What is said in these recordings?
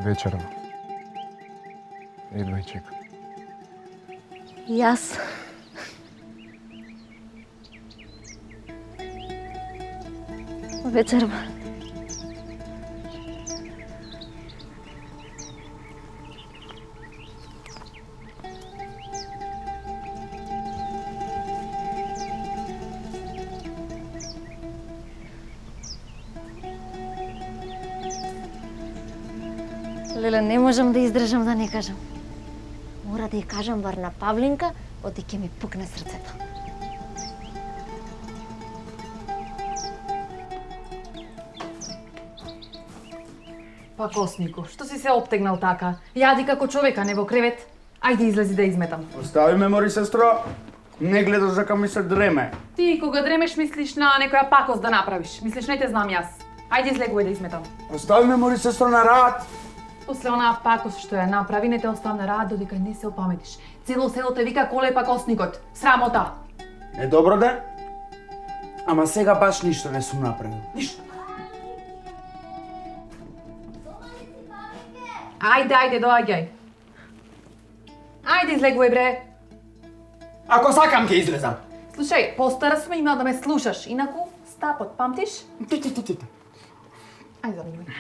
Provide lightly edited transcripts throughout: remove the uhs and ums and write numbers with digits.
Вечерно. Едва и чека. Јас. Вечерва. Леле, не можам да издржам да не кажам. Мора да ја кажам бар на Павлинка, оти ќе ми пукне срцето. Па Коснико, што си се оптегнал така? Јади како човека, не во кревет. Ајде излези да изметам. Остави ме, мори сестро. Не гледаш дека ми се дреме. Ти кога дремеш мислиш на некоја пакост да направиш. Мислиш не те знам јас. Ајде излегувај да изметам. Остави ме, мори сестро, на рад. После онаа пакост што ја направи, не те оставам на рад додека не се опаметиш. Цело село те вика коле па Косникот. Срамота. Е добро де? Ама сега баш ништо не сум направил. Ништо. Ајде, доаѓај. Ајде излегувај бре. Ако сакам ќе излезам. Слушај, постара сме има да ме слушаш, инаку стапот, памтиш? Ти. Ајде заминувај.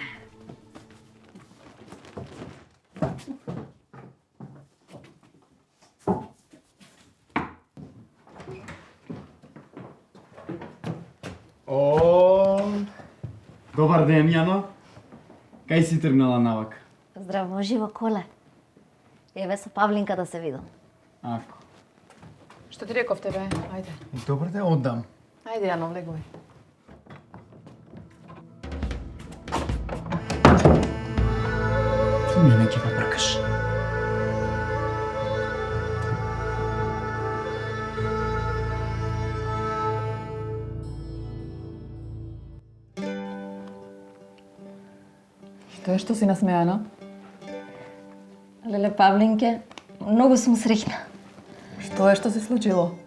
Добар ден, Јано. Кај си тргнала навак? Здраво, живо, Коле. Еве со Павлинка да се видам. Ако. Што ти реков тебе? Ајде. Добар ден, оддам. Ајде, Јано, влегувај. Ти мене ќе попркаш. Што е што си насмејана? Леле, Павлинке, многу сум среќна. Што е што се случило?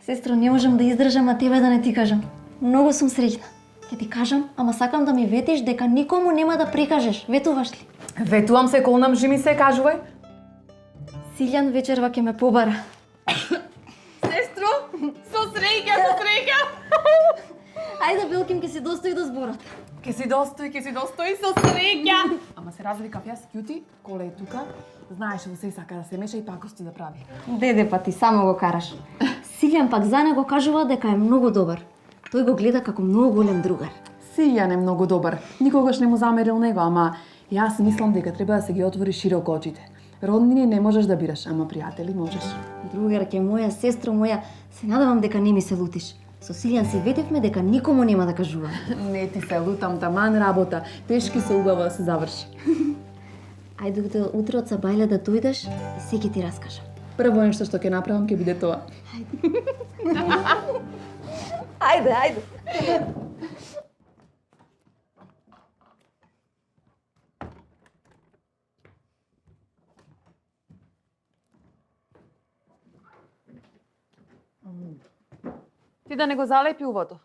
Сестро, не можам да издржам, а тебе да не ти кажам. Многу сум среќна. Ќе ти кажам, ама сакам да ми ветиш дека никому нема да прикажеш. Ветуваш ли? Ветувам се, колнам, жи ми се, кажувај. Силјан вечерва ќе ме побара. Сестро, со среќа. Ајде, Белким, ќе си достои до зборот. Ке си достои со среќа. Ама се развикав јас, Кјути, Коле е тука. Знаеш, во се сака да се меша и пакости да прави. Деде, па ти само го караш. Силјан пак за него кажува дека е многу добар. Тој го гледа како многу голем другар. Силјан е многу добар. Никогаш не му замерил него, ама јас мислам дека треба да се ги отвори широко очите. Роднини не можеш да бираш, ама пријатели можеш. Другарке моја, сестро моја, се надевам дека не ми се лутиш. Со Силјан се ветевме дека никому нема да кажувам. Не ти се лутам, таман работа. Тешки се убаво да се заврши. Ајде до утре од Сабајле да дојдеш и се ќе ти раскажам. Прво нешто што ќе направам ќе биде тоа. Ајде. Ти да не го залепи увото.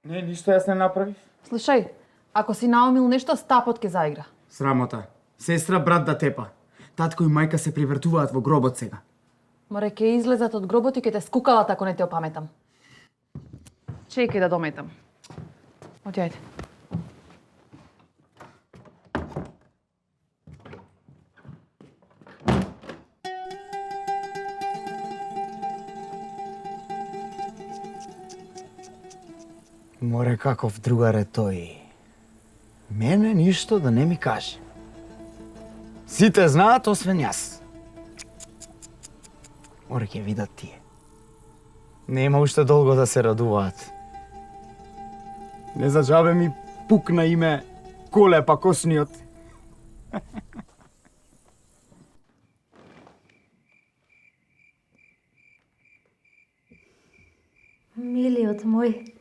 Не, ништо јас не направив. Слушај, ако си наумил нешто, стапот ке заигра. Срамота. Сестра, брат да тепа. Татко и мајка се привртуваат во гробот сега. Море ке излезат од гробот и ке те скукалат ако не те опаметам. Чекај да дометам. Оти, ајде. Море каков другар е тој. Мене ништо да не ми каже. Сите знаат освен јас. Море ќе видат тие. Нема уште долго да се радуваат. Не за џабе ми пукна име Коле Пакосниот. Милиот мој,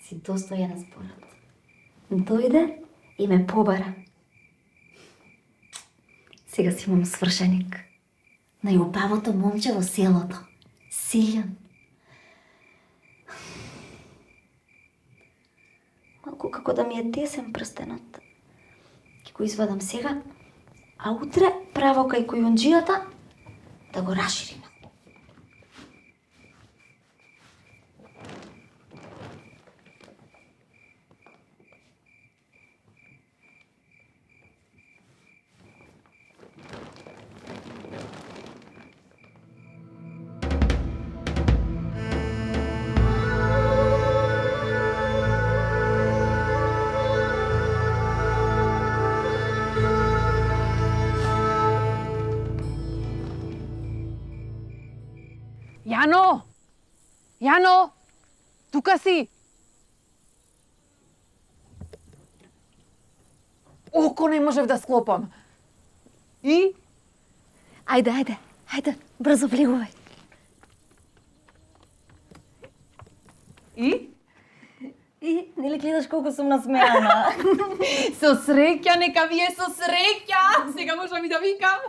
си достојен зборот. Дојде и ме побара. Сега си имам свршеник. Најубавото момче во селото. Силјан. Малку како да ми е тесен прстенот. го извадам сега, а утре право кај којунџијата да го расшириме. Јано! Јано! Тука си! Око не можев да склопам. И? Ајде, брзо влегувај. И? И, нели гледаш колку сум насмеана? Со среќа, нека ви е со среќа! Сега можам и да викам.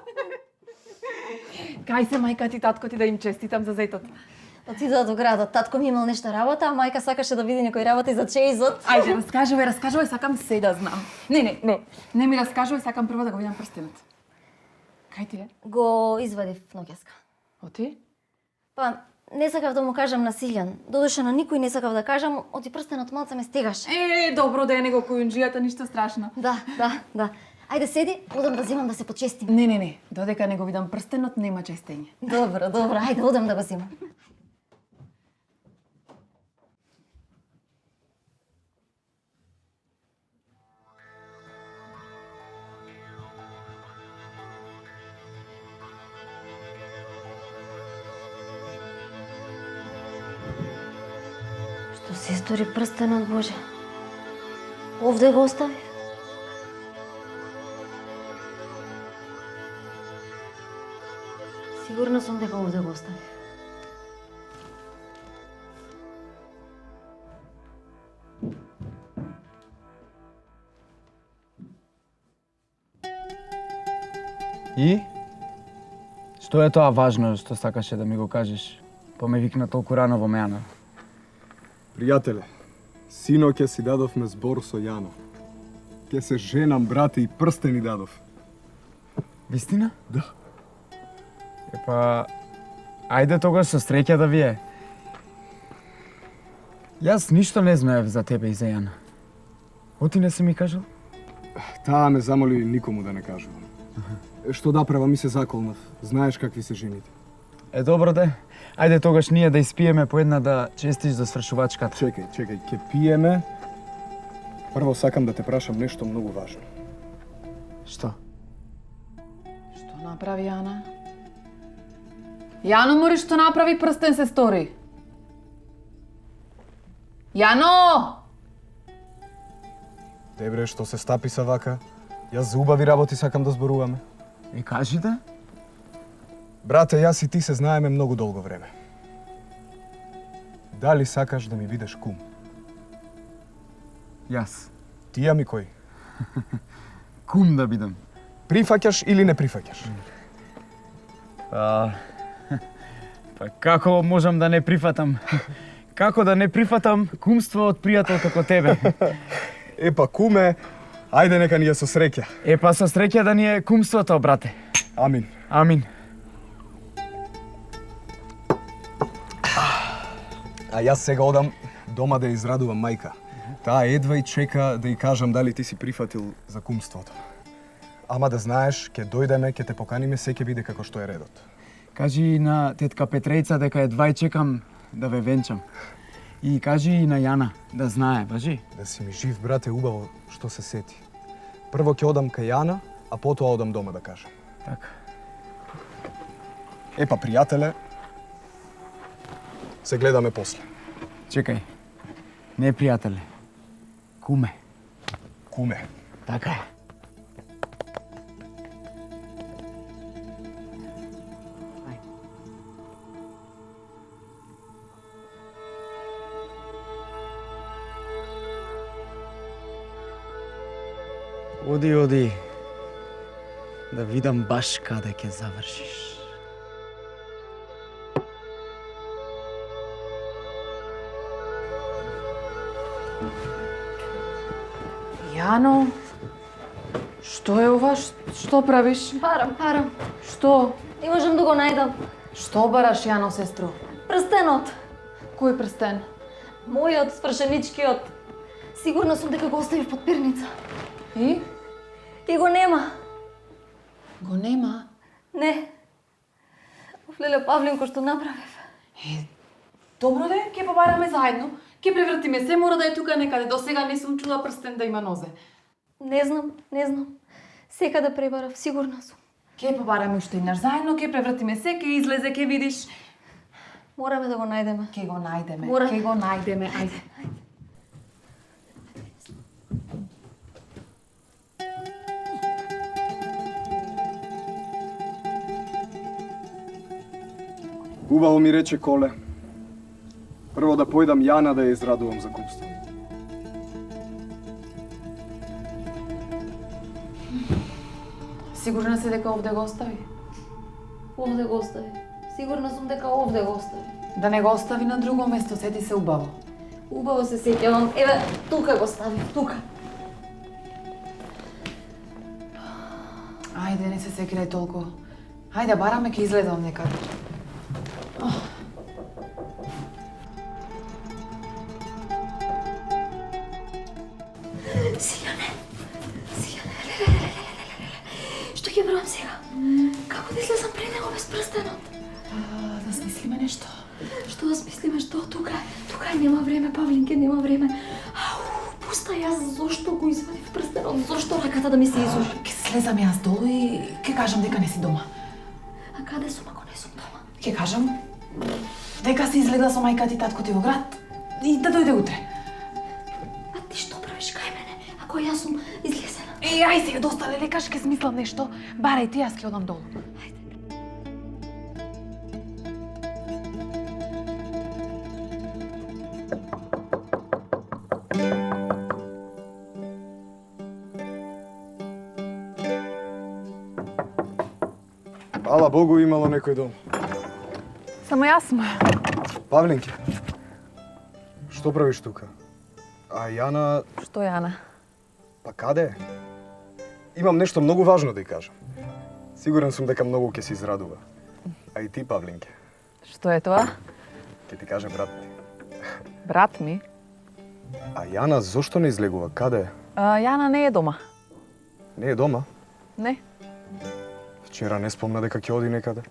Кај се мајка ти, татко ти да им честитам за зетот? Отидоа до градот, татко ми имал нешто работа, а мајка сакаше да види некој работа и за чеизот. Ајде, раскажувај, сакам се да знам. Не ми раскажувај, сакам прво да го видам прстенот. Кај ти е? Го извадив ноќеска. Оти? Па, не сакав да му кажам на Силјан. Додуше на никој не сакав да кажам, оти прстенот малце ме стегаше. Добро да е него којунџијата, ништо страшно. Да. Ајде седи, одам да земам да се почестим. Не. Додека не го видам прстенот, нема честење. Добро, ајде, одам да го земам. Што се стори прстенот, Боже? Овде го оставив. Сигурна сум дека овде го оставив. И? Што е тоа важно што сакаше да ми го кажеш? Па ме викна толку рано во мејана. Пријателе, сино ќе си дадовме збор со Јано. Ќе се женам, брате, и прстени дадов. Вистина? Да. Епа, ајде тогаш со среќа да ви е. Јас ништо не знаев за тебе и за Јана. Оти не си ми кажал? Таа ме замоли никому да не кажувам. Што да права ми се заколнав. Знаеш какви се жените. Добро де. Ајде тогаш ние да испиеме по една да честиш за свршувачката. Чекај, ќе пиеме. Прво сакам да те прашам нешто многу важно. Што? Што направи Јана? Јано мори што направи, прстен се стори. Јано! Дебре, што се стапи са вака? Јас за убави работи сакам да зборуваме. И кажи да? Брате, јас и ти се знаеме многу долго време. Дали сакаш да ми бидеш кум? Јас. Ти, ами кој? Кум да бидам. Прифаќаш или не прифаќаш? Па како можам да не прифатам? Како да не прифатам кумство од пријател како тебе? Епа, куме, ајде нека ни е со среќа. Епа со среќа да ни е кумството, брате. Амин. Амин. А јас сега одам дома да ја израдувам мајка. Таа едва и чека да ја кажам дали ти си прифатил за кумството. Ама да знаеш, ќе дојдеме, ќе те поканиме, се ќе биде како што е редот. Кажи на тетка Петрејца дека едва и чекам да ве венчам. И кажи и на Јана да знае, важи? Да си ми жив, брате, убаво што се сети. Прво ќе одам кај Јана, а потоа одам дома да кажам. Така. Епа, пријателе, се гледаме после. Чекај. Не пријателе. Куме. Куме. Така е. Оди. Да видам баш каде ќе завршиш. Јано, Што е ова? Што правиш? Барам. Што? Не можам да го најдам. Што бараш, Јано, сестро? Прстенот. Кој прстен? Мојот, свршеничкиот. Сигурна сум дека го оставив под перница. И? И го нема. Го нема? Не. Леле Павленко, што направив? Добро де, ќе побараме заедно. Ќе превртиме се, мора да е тука некаде. До сега не сум чула прстен да има нозе. Не знам. Секаде пребарав, сигурна сум. Ќе побараме уште еднаш заедно, ќе превртиме се, ќе излезе, ќе видиш. Мораме да го најдеме. Ќе го најдеме. Мора. Ќе го најдеме. Ајде. Убаво ми рече Коле. Прво да појдам Јана да ја израдувам за кумство. Сигурна си дека овде го остави? Овде го остави. Сигурна сум дека овде го остави. Да не го остави на друго место, сети се убаво. Убаво се сеќавам. Еве, тука го ставив, тука. Ајде, не се секирај толку. Ајде, бараме, ќе излезам некаде. Сијане, леле. Што ќе правам сега? Како да излезам пред него без прстенот? Да смислиме нешто. Што да смислиме, што? Тука е, нема време, Павлинке, нема време. Пуста јас, зошто го извадив прстенот? Зошто раката да ми се изуши? Ќе слезам јас долу и ќе кажам дека не си дома. А каде сум ако не сум дома? Ќе кажам дека си излегла со мајка ти и татко ти во град и да дојде утре. А ти што правиш кај мене, ако јас сум излезена? Ај сега, доста леле, кажи, ќе смислам нешто. Барај ти, јас ќе одам долу. Ала Богу, имало некој дом. Само јас сум. Павленке, што правиш тука? А Јана, Што, Јана? па каде е? Имам нешто многу важно да ја кажам. Сигурен сум дека многу ќе се израдува. А и ти, Павленке, Што е тоа? ќе ти каже брат ти. Брат ми? А Јана зошто не излегува? Каде е? Јана не е дома. Не е дома? Не. Вчера не спомна дека ќе оди некаде.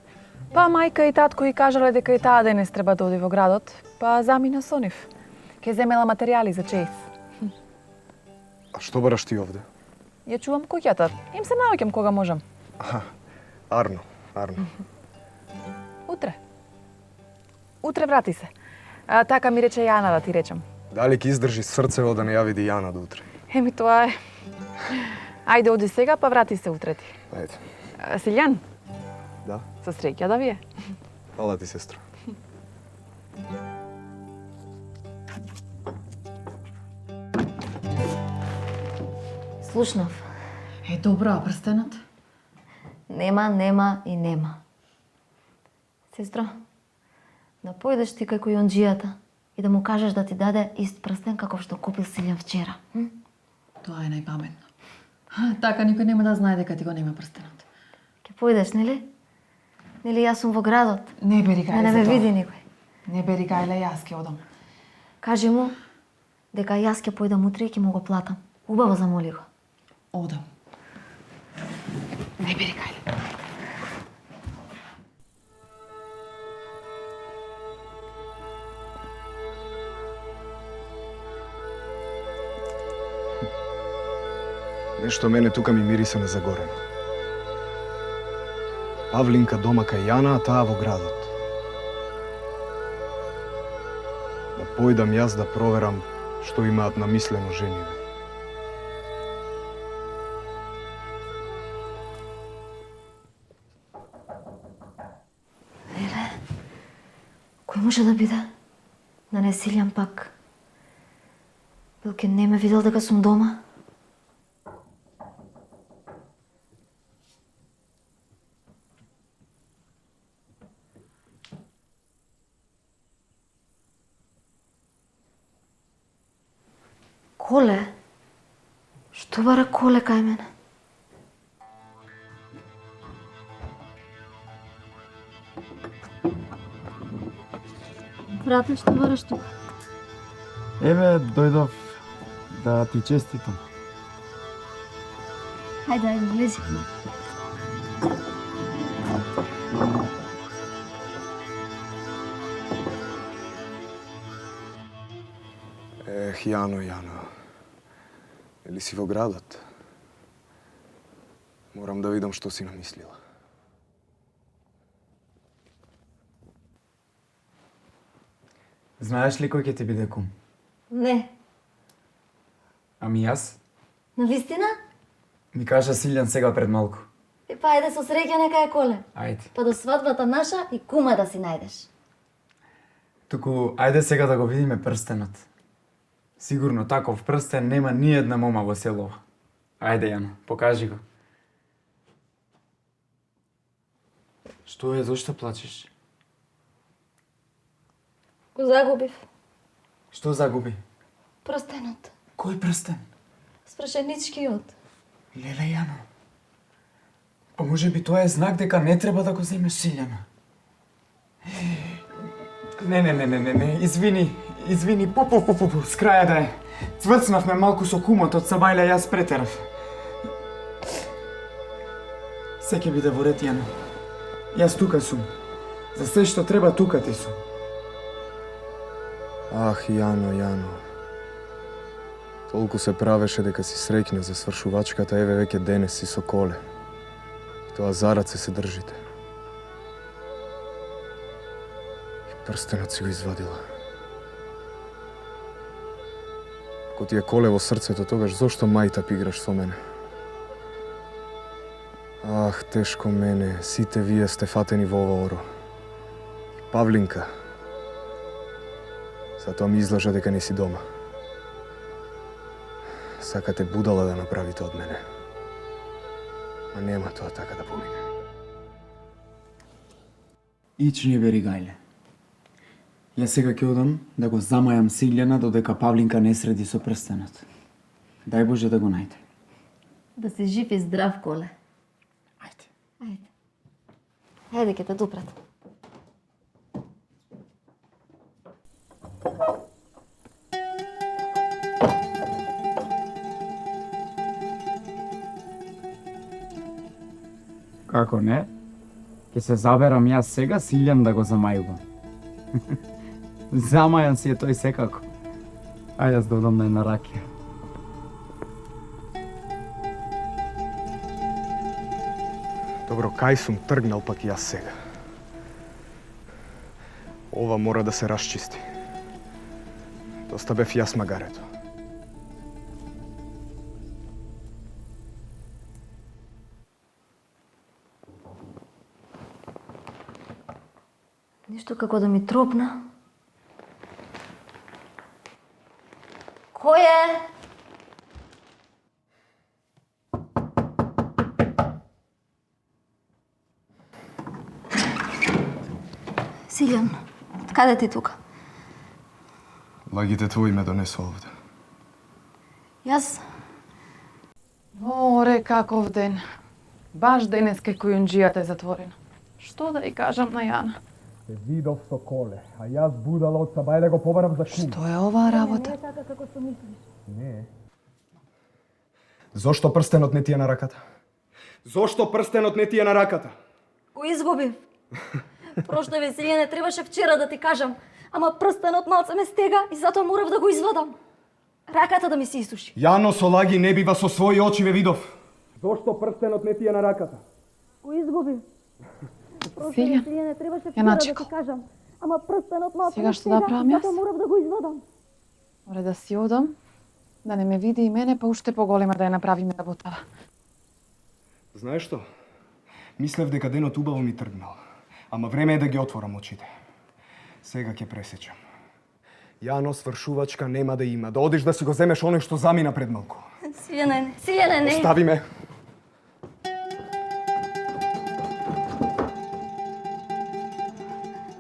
Па мајка и татко и кажале дека и таа денес треба да оди во градот, па замина со нив. Ке земела материјали за Чејс. А што бараш ти овде? Ја чувам куќата. Им се наоѓам кога можам. Арно. Утре. Утре врати се. Така ми рече Јана да ти речам. Дали ќе издржи срцево да не ја види Јана до утре? Еми тоа е. Ајде оди сега, па врати се утре ти. Ајде. Силјан, Да. со среќа да ви е. Фала ти, сестро. Слушнав. Добро, а прстенот? Нема. Сестро, да појдеш ти кај којонџијата и да му кажеш да ти даде ист прстен каков што купил Силјан вчера. Тоа е најпаметно. Така никој нема да знае дека ти го нема прстенот. Ке појдеш, нели? Нели јас сум во градот? Не бери гајле Не за ме тоа. види никој. Не бери гајле, јас ќе одам. Кажи му дека јас ќе појдам утре и ќе му го платам. Убаво замоли го. Одам. Не бери гајле. Нешто мене тука ми мириса на загорено. Павлинка дома кај Јана, а таа во градот. Да појдам јас да проверам што имаат намислено жениве. Кој може да биде? Да не Силјан пак. Билке не ме видел дека сум дома? Коле? Што бара Коле кај мене? Брате, што бараш тука? Еве, дојдов да ти честитам. Хајде, влези. Јано, Или си во градот? Морам да видам што си намислила. Знаеш ли кој ќе ти биде кум? Не, Ами јас? навистина? Ми кажа Силјан сега пред малку. Па ајде со среќа нека е коле. Ајде. Па до свадбата наша и кума да си најдеш. Туку, ајде сега да го видиме прстенот. Сигурно таков прстен нема ни една мома во село. Ајде, Јано, покажи го. Што е, зошто плачеш? Го загубив. Што загуби? Прстенот. Кој прстен? Свршеничкиот. Леле, Јано. Па може би тоа е знак дека не треба да го земеш Силјана. Не, извини, пу, с краја да е. Цврцнавме малку со кумот од Сабајле, јас претерав. Се ќе биде во ред, Јано. Јас тука сум. За се што треба тука ти сум. Ах, Јано. Толку се правеше дека си среќна за свршувачката, еве веќе денес си со коле. И тоа за раце се држите. И прстенот си го извадила. Ако ти е коле во срцето, тогаш зошто мајтап играш со мене? Ах, тешко мене, сите вие сте фатени во ова оро. И Павлинка. Затоа ми излажа дека не си дома. Сакате будала да направите од мене. А нема тоа така да помине. Ич не бери гајле. Јас сега ќе одам да го замајам Силјана додека Павлинка не среди со прстенот. Дај Боже да го најде. Да си жив и здрав, коле. Ајде. Ајде, ќе те допрат. Како не? Ќе се заберам јас сега Силјан да го замајувам. Замајан си е тој секако. А јас да одам на една ракија. Добро, кај сум тргнал пак јас сега. Ова мора да се расчисти. Доста бев јас магарето. Ништо како да ми тропна. Кој е? Силјан, каде ти тука? Лагите твои ме донесу овде. Јас? Оре, каков ден. Баш денес кај којунџијата е затворено. Што да ја кажам на Јана? Се видов со коле, а јас будала од Сабајле го побарав за кум. Што е оваа работа? Така како што мислиш. Не. Зошто прстенот не ти е на раката? Зошто прстенот не ти е на раката? Го изгубив. Прошто веселие требаше вчера да ти кажам, ама прстенот малце ме стега и затоа морав да го извадам. Раката да ми се исуши. Јано со лаги не бива со своји очи ве видов. Зошто прстенот не ти е на раката? Го изгубив. Силјан, Веселие требаше вчера Јаначко. да ти кажам, ама прстенот малце Сега ме што да стега правам и јас? затоа морав да го извадам. Море да си одам, да не ме види и мене, па уште поголема да ја направиме работава. Знаеш што? Мислев дека денот убаво ми тргнал. Ама време е да ги отворам очите. Сега ќе пресечам. Јано свршувачка нема да има. Да одиш да си го земеш оној што замина пред малку. Силјане, не. Остави ме.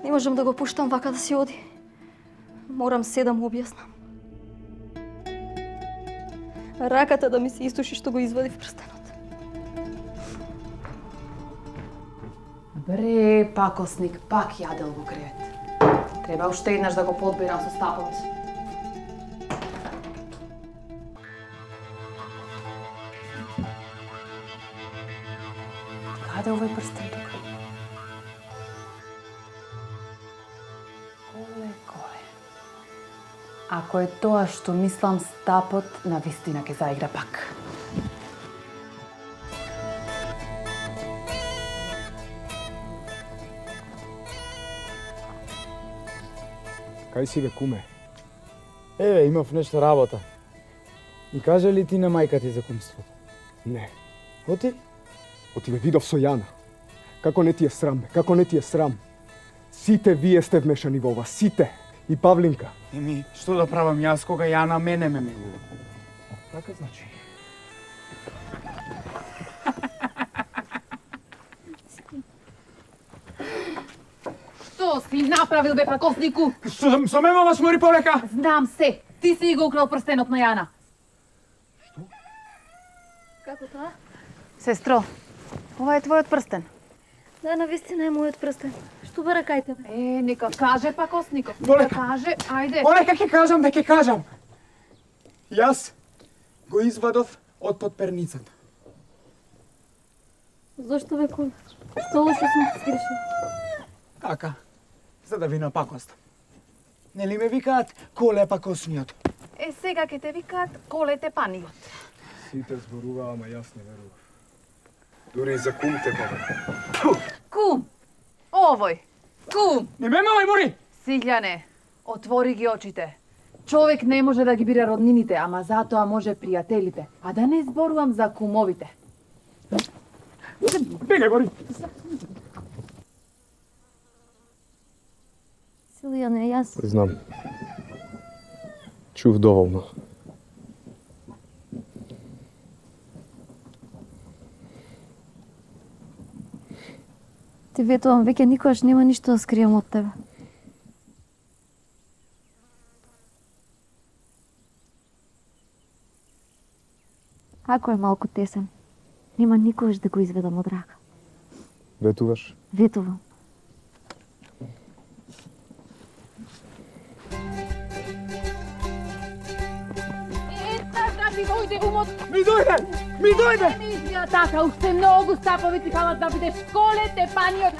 Не можам да го пуштам вака да си оди. Морам се да му објаснам. Раката да ми се истуши што го извади в прстенот. Бре, пакосник, пак јадел во кревет. Треба уште еднаш да го подбирам со стапот. Каде е овој прстен тука? Голе. Ако е тоа што мислам, стапот на вистина ќе заигра пак. Кај си бе, куме? Еве, имав нешто работа. И кажа ли ти на мајка ти за кумството? Не. Оти? Оти ве видов со Јана. Како не ти е срам, бе? Како не ти е срам? Сите вие сте вмешани во ова, сите. И Павлинка. Еми, што да правам јас кога ја на мене ме милува? Така значи. Што си направил, бе, пакоснику? Со ме мама смори полека! Знам се, ти си го украл прстенот на Јана. Како тоа? Сестро, ова е твојот прстен. Да, навистина е мојот прстен. Што бара кај тебе? Нека каже пакосников. Нека Полека. каже, ајде. Полека ќе кажам, ќе кажам. Јас го извадов од под перницата. Зошто бе, Коле? Што лошо сум ти сгрешил? Така, за да ви напакостам. Нели ме викаат Коле пакосниот? Сега ќе те викаат Колете паниот. Сите зборуваа, ама јас не верував. Дури и за кум те повеќе. Кум! Овој! Кум! Не ме мамај, мори! Силјане, отвори ги очите. Човек не може да ги бира роднините, ама затоа може пријателите. А да не зборувам за кумовите. Бегај, мори! Силјане, јас... Знам. Чув доволно. Ти ветувам, веќе никогаш нема ништо да скријам од тебе. Ако е малку тесен, нема никогаш да го изведам од рака. Ветуваш? Ветувам. Така ти дојде умот. Ми дојде! Ми дојде! Не изгледа така, уште многу стапови ти фалат да бидеш Колете паниот.